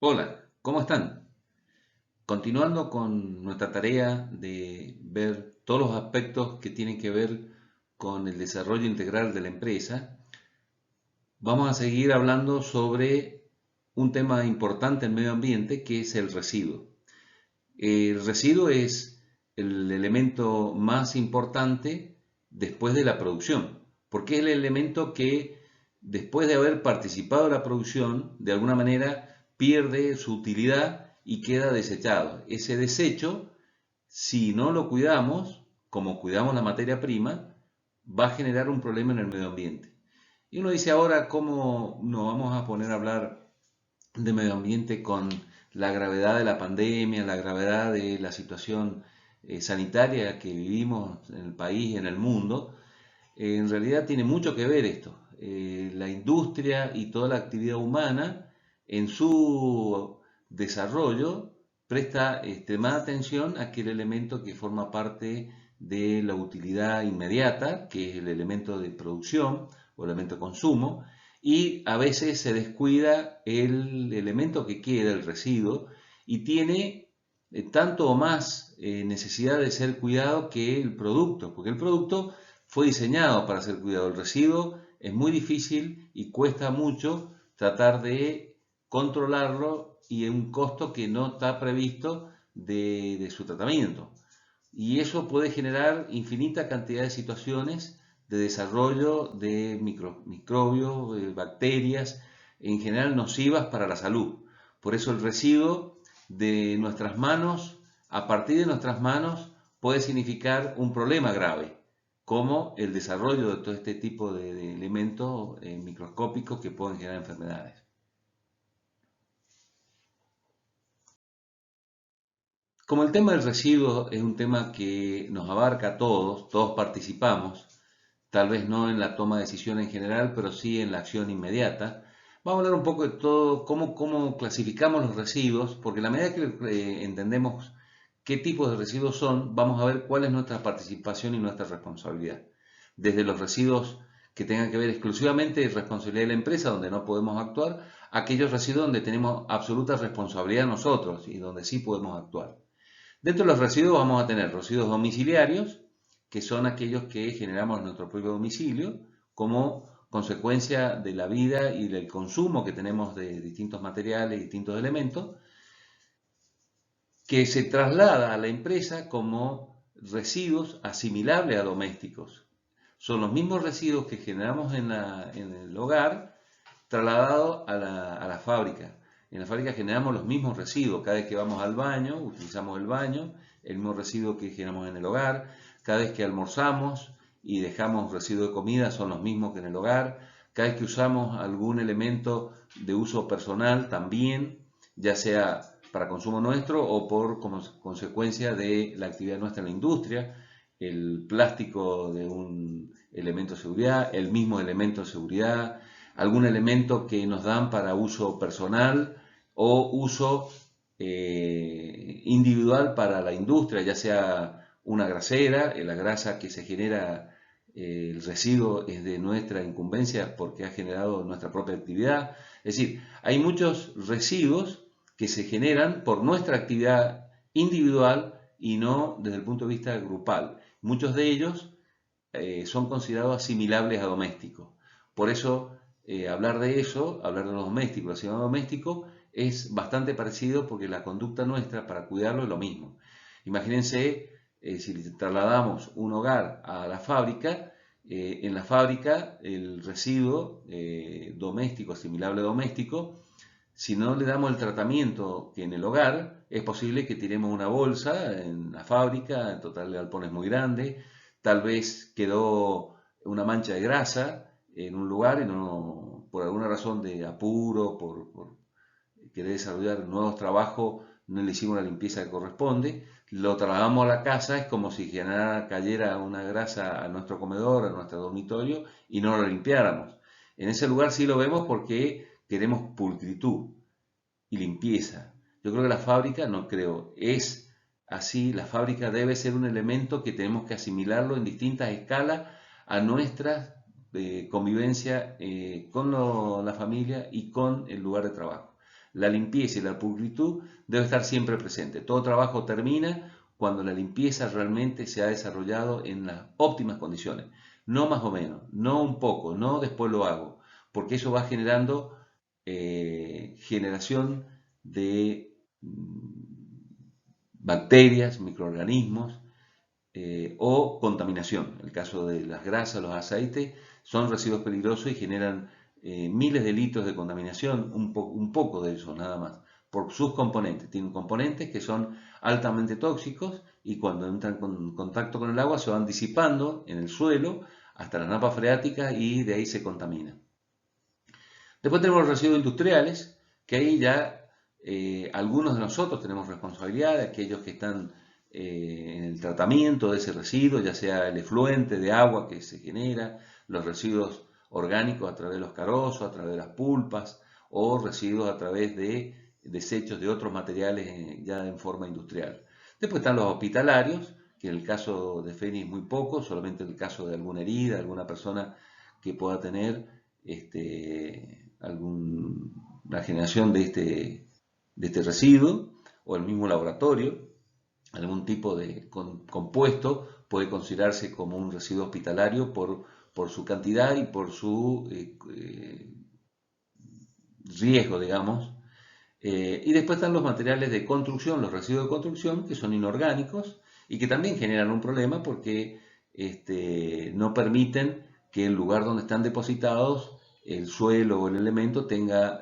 Hola, ¿cómo están? Continuando con nuestra tarea de ver todos los aspectos que tienen que ver con el desarrollo integral de la empresa, vamos a seguir hablando sobre un tema importante en medio ambiente que es el residuo. El residuo es el elemento más importante después de la producción, porque es el elemento que después de haber participado en la producción, de alguna manera pierde su utilidad y queda desechado. Ese desecho, si no lo cuidamos, como cuidamos la materia prima, va a generar un problema en el medio ambiente. Y uno dice ahora, ¿cómo nos vamos a poner a hablar de medio ambiente con la gravedad de la pandemia, la gravedad de la situación sanitaria que vivimos en el país y en el mundo? En realidad tiene mucho que ver esto. La industria y toda la actividad humana en su desarrollo presta extremada atención a aquel elemento que forma parte de la utilidad inmediata, que es el elemento de producción o elemento de consumo, y a veces se descuida el elemento que queda, el residuo, y tiene tanto o más necesidad de ser cuidado que el producto, porque el producto fue diseñado para ser cuidado. El residuo es muy difícil y cuesta mucho tratar de controlarlo y en un costo que no está previsto de su tratamiento. Y eso puede generar infinita cantidad de situaciones de desarrollo de microbios, bacterias, en general nocivas para la salud. Por eso el residuo de nuestras manos, a partir de nuestras manos, puede significar un problema grave, como el desarrollo de todo este tipo de elementos microscópicos que pueden generar enfermedades. Como el tema del residuo es un tema que nos abarca a todos, todos participamos, tal vez no en la toma de decisión en general, pero sí en la acción inmediata. Vamos a hablar un poco de todo, cómo clasificamos los residuos, porque a la medida que entendemos qué tipos de residuos son, vamos a ver cuál es nuestra participación y nuestra responsabilidad. Desde los residuos que tengan que ver exclusivamente de responsabilidad de la empresa, donde no podemos actuar, a aquellos residuos donde tenemos absoluta responsabilidad nosotros y donde sí podemos actuar. Dentro de los residuos vamos a tener residuos domiciliarios, que son aquellos que generamos en nuestro propio domicilio, como consecuencia de la vida y del consumo que tenemos de distintos materiales y distintos elementos, que se traslada a la empresa como residuos asimilables a domésticos. Son los mismos residuos que generamos en el hogar trasladados a la fábrica. En la fábrica generamos los mismos residuos. Cada vez que vamos al baño, utilizamos el baño, el mismo residuo que generamos en el hogar. Cada vez que almorzamos y dejamos residuos de comida son los mismos que en el hogar. Cada vez que usamos algún elemento de uso personal también, ya sea para consumo nuestro o por como consecuencia de la actividad nuestra en la industria, el plástico de un elemento de seguridad, el mismo elemento de seguridad, algún elemento que nos dan para uso personal o uso individual para la industria, ya sea una grasera, la grasa que se genera, el residuo es de nuestra incumbencia porque ha generado nuestra propia actividad. Es decir, hay muchos residuos que se generan por nuestra actividad individual y no desde el punto de vista grupal. Muchos de ellos son considerados asimilables a domésticos. Por eso, hablar de eso, hablar de los domésticos, los asimilables domésticos, es bastante parecido porque la conducta nuestra para cuidarlo es lo mismo. Imagínense, si trasladamos un hogar a la fábrica, en la fábrica el residuo doméstico, asimilable a doméstico, si no le damos el tratamiento que en el hogar, es posible que tiremos una bolsa en la fábrica, en total el galpón es muy grande, tal vez quedó una mancha de grasa en un lugar y no, por alguna razón de apuro, por querer desarrollar nuevos trabajos, no le hicimos la limpieza que corresponde, lo trasladamos a la casa, es como si cayera una grasa a nuestro comedor, a nuestro dormitorio y no lo limpiáramos. En ese lugar sí lo vemos porque queremos pulcritud y limpieza. Yo creo que la fábrica, no creo, es así, la fábrica debe ser un elemento que tenemos que asimilarlo en distintas escalas a nuestra convivencia con la familia y con el lugar de trabajo. la limpieza y la pulcritud debe estar siempre presente. Todo trabajo termina cuando la limpieza realmente se ha desarrollado en las óptimas condiciones. No más o menos, no un poco, no después lo hago, porque eso va generando generación de bacterias, microorganismos o contaminación. En el caso de las grasas, los aceites, son residuos peligrosos y generan miles de litros de contaminación, un poco de eso nada más, por sus componentes. Tienen componentes que son altamente tóxicos y cuando entran en contacto con el agua se van disipando en el suelo hasta las napas freáticas y de ahí se contaminan. Después tenemos los residuos industriales, que ahí ya algunos de nosotros tenemos responsabilidad, aquellos que están en el tratamiento de ese residuo, ya sea el efluente de agua que se genera, los residuos orgánicos a través de los carozos, a través de las pulpas, o residuos a través de desechos de otros materiales ya en forma industrial. Después están los hospitalarios, que en el caso de Feni es muy poco, solamente en el caso de alguna herida, alguna persona que pueda tener la generación de este residuo, o el mismo laboratorio, algún tipo de compuesto puede considerarse como un residuo hospitalario por su cantidad y por su riesgo, digamos. Y después están los materiales de construcción, los residuos de construcción, que son inorgánicos y que también generan un problema porque no permiten que el lugar donde están depositados, el suelo o el elemento, tenga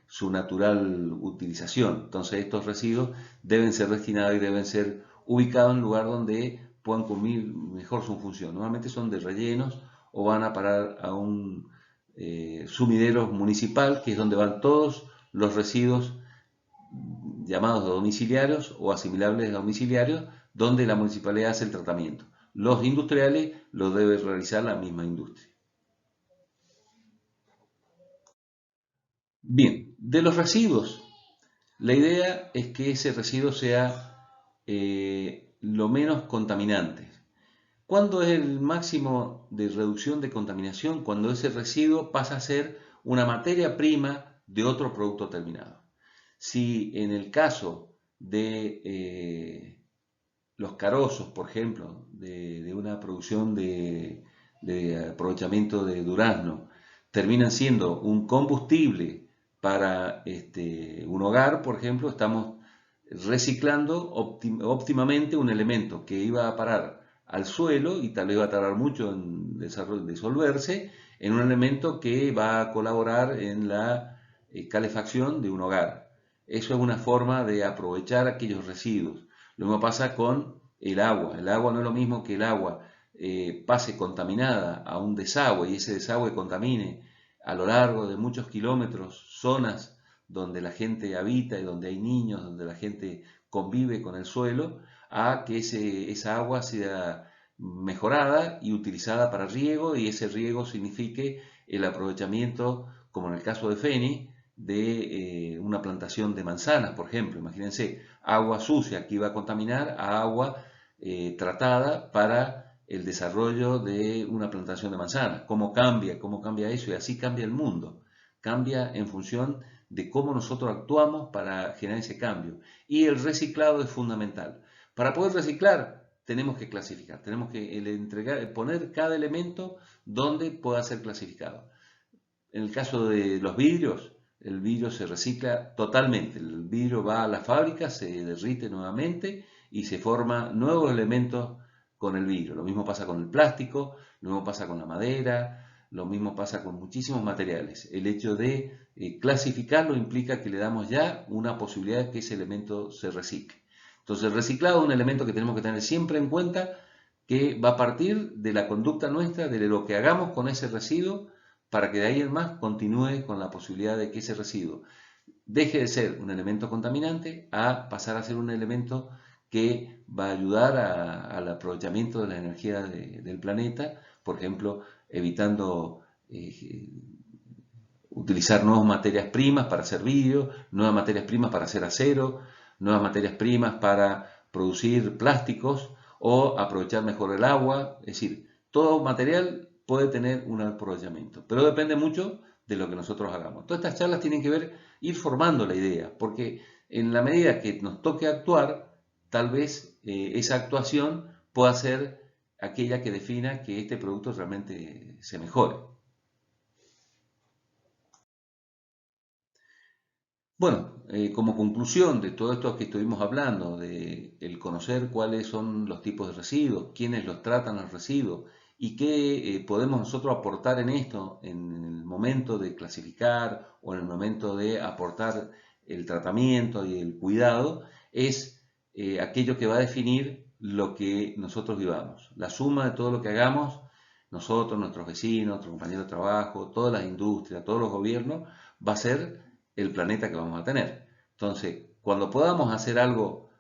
su natural utilización. Entonces estos residuos deben ser destinados y deben ser ubicados en un lugar donde puedan cumplir mejor su función. Normalmente son de rellenos o van a parar a un sumidero municipal, que es donde van todos los residuos llamados domiciliarios o asimilables a domiciliarios, donde la municipalidad hace el tratamiento. Los industriales lo debe realizar la misma industria. Bien, de los residuos, la idea es que ese residuo sea lo menos contaminante. ¿Cuándo es el máximo de reducción de contaminación? Cuando ese residuo pasa a ser una materia prima de otro producto terminado. Si en el caso de los carozos, por ejemplo, de una producción de aprovechamiento de durazno, terminan siendo un combustible para un hogar, por ejemplo, estamos reciclando óptimamente un elemento que iba a parar al suelo y tal vez va a tardar mucho en disolverse, en un elemento que va a colaborar en la calefacción de un hogar. Eso es una forma de aprovechar aquellos residuos. Lo mismo pasa con el agua. El agua no es lo mismo que el agua pase contaminada a un desagüe y ese desagüe contamine a lo largo de muchos kilómetros zonas donde la gente habita y donde hay niños, donde la gente convive con el suelo, a que esa agua sea mejorada y utilizada para riego, y ese riego signifique el aprovechamiento, como en el caso de Feni, de una plantación de manzanas, por ejemplo. Imagínense, agua sucia que iba a contaminar a agua tratada para el desarrollo de una plantación de manzanas. ¿Cómo cambia eso? Y así cambia el mundo. Cambia en función de cómo nosotros actuamos para generar ese cambio. Y el reciclado es fundamental. Para poder reciclar tenemos que clasificar, tenemos que poner cada elemento donde pueda ser clasificado. En el caso de los vidrios, el vidrio se recicla totalmente. El vidrio va a la fábrica, se derrite nuevamente y se forman nuevos elementos con el vidrio. Lo mismo pasa con el plástico, lo mismo pasa con la madera, lo mismo pasa con muchísimos materiales. El hecho de clasificarlo implica que le damos ya una posibilidad de que ese elemento se recicle. Entonces, el reciclado es un elemento que tenemos que tener siempre en cuenta, que va a partir de la conducta nuestra, de lo que hagamos con ese residuo, para que de ahí en más continúe con la posibilidad de que ese residuo deje de ser un elemento contaminante a pasar a ser un elemento que va a ayudar al aprovechamiento de la energía del planeta, por ejemplo, evitando utilizar nuevas materias primas para hacer vidrio, nuevas materias primas para hacer acero, nuevas materias primas para producir plásticos o aprovechar mejor el agua. Es decir, todo material puede tener un aprovechamiento, pero depende mucho de lo que nosotros hagamos. Todas estas charlas tienen que ver, ir formando la idea, porque en la medida que nos toque actuar, tal vez esa actuación pueda ser aquella que defina que este producto realmente se mejore. Bueno, como conclusión de todo esto que estuvimos hablando, de el conocer cuáles son los tipos de residuos, quiénes los tratan los residuos y qué podemos nosotros aportar en esto en el momento de clasificar o en el momento de aportar el tratamiento y el cuidado, es aquello que va a definir lo que nosotros vivamos. La suma de todo lo que hagamos, nosotros, nuestros vecinos, nuestros compañeros de trabajo, todas las industrias, todos los gobiernos, va a ser el planeta que vamos a tener. Entonces, cuando podamos hacer algo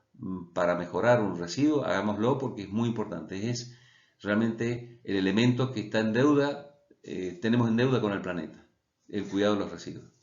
para mejorar un residuo, hagámoslo porque es muy importante. Es realmente el elemento que está en deuda, tenemos en deuda con el planeta, el cuidado de los residuos.